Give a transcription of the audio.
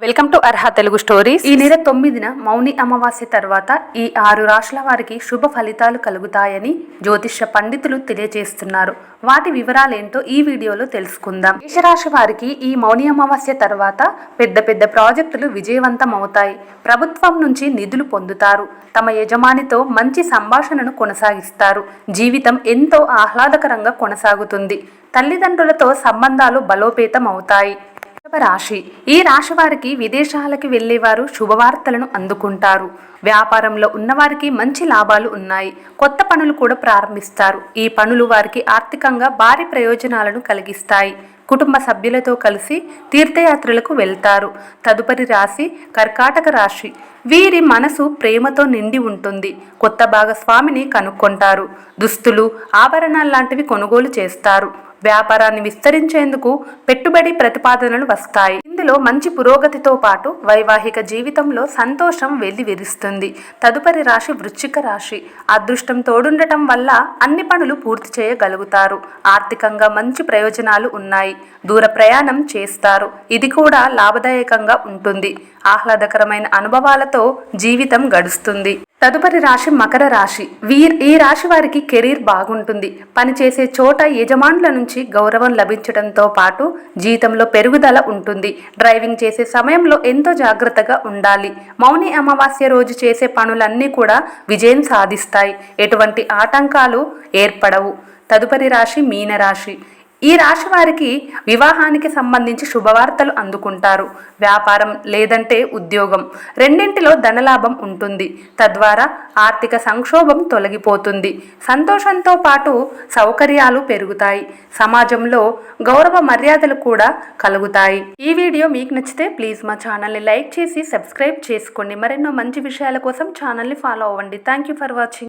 Welcome to Arha Telugu stories. ఈ నెల 9న మౌని అమావాస్య తర్వాత ఈ 6 రాశుల వారికి శుభ ఫలితాలు కలుగుతాయని జ్యోతిష్య పండితులు తెలియజేస్తున్నారు. వాటి వివరాలేంటో ఈ వీడియోలో తెలుసుకుందాం. మేషరాశి వారికి ఈ మౌని అమావాస్య తర్వాత పెద్ద పెద్ద ప్రాజెక్టులు విజయవంతం అవుతాయి. ప్రభుత్వం నుంచి నిధులు పొందుతారు. తమ యజమానితో మంచి సంభాషణను కొనసాగిస్తారు. జీవితం ఎంతో ఆహ్లాదకరంగా కొనసాగుతుంది. తల్లిదండ్రులతో సంబంధాలు బలోపేతం అవుతాయి. రాశి ఈ రాశి వారికి విదేశాలకు వెళ్లేవారు శుభవార్తలను అందుకుంటారు. వ్యాపారంలో ఉన్నవారికి మంచి లాభాలు ఉన్నాయి. కొత్త పనులు కూడా ప్రారంభిస్తారు. ఈ పనులు వారికి ఆర్థికంగా భారీ ప్రయోజనాలను కలిగిస్తాయి. కుటుంబ సభ్యులతో కలిసి తీర్థయాత్రలకు వెళ్తారు. తదుపరి రాశి కర్కాటక రాశి. వీరి మనసు ప్రేమతో నిండి ఉంటుంది. కొత్త భాగస్వామిని కనుక్కుంటారు. దుస్తులు, ఆభరణాలు లాంటివి కొనుగోలు చేస్తారు. వ్యాపారాన్ని విస్తరించేందుకు పెట్టుబడి ప్రతిపాదనలు వస్తాయి. ఇందులో మంచి పురోగతితో పాటు వైవాహిక జీవితంలో సంతోషం వెల్లివిరుస్తుంది. తదుపరి రాశి వృశ్చిక రాశి. అదృష్టం తోడుండటం వల్ల అన్ని పనులు పూర్తి చేయగలుగుతారు. ఆర్థికంగా మంచి ప్రయోజనాలు ఉన్నాయి. దూర ప్రయాణం చేస్తారు. ఇది కూడా లాభదాయకంగా ఉంటుంది. ఆహ్లాదకరమైన అనుభవాలతో జీవితం గడుస్తుంది. తదుపరి రాశి మకర రాశి. ఈ రాశి వారికి కెరీర్ బాగుంటుంది. పనిచేసే చోట యజమానుల నుంచి గౌరవం లభించడంతో పాటు జీతంలో పెరుగుదల ఉంటుంది. డ్రైవింగ్ చేసే సమయంలో ఎంతో జాగ్రత్తగా ఉండాలి. మౌని అమావాస్య రోజు చేసే పనులన్నీ కూడా విజయం సాధిస్తాయి. ఎటువంటి ఆటంకాలు ఏర్పడవు. తదుపరి రాశి మీనరాశి. ఈ రాశి వారికి వివాహానికి సంబంధించి శుభవార్తలు అందుకుంటారు. వ్యాపారం లేదంటే ఉద్యోగం రెండింటిలో ధనలాభం ఉంటుంది. తద్వారా ఆర్థిక సంక్షోభం తొలగిపోతుంది. సంతోషంతో పాటు సౌకర్యాలు పెరుగుతాయి. సమాజంలో గౌరవ మర్యాదలు కూడా కలుగుతాయి. ఈ వీడియో మీకు నచ్చితే ప్లీజ్ మా ఛానల్ని లైక్ చేసి సబ్స్క్రైబ్ చేసుకోండి. మరెన్నో మంచి విషయాల కోసం ఛానల్ని ఫాలో అవ్వండి. Thank you for watching.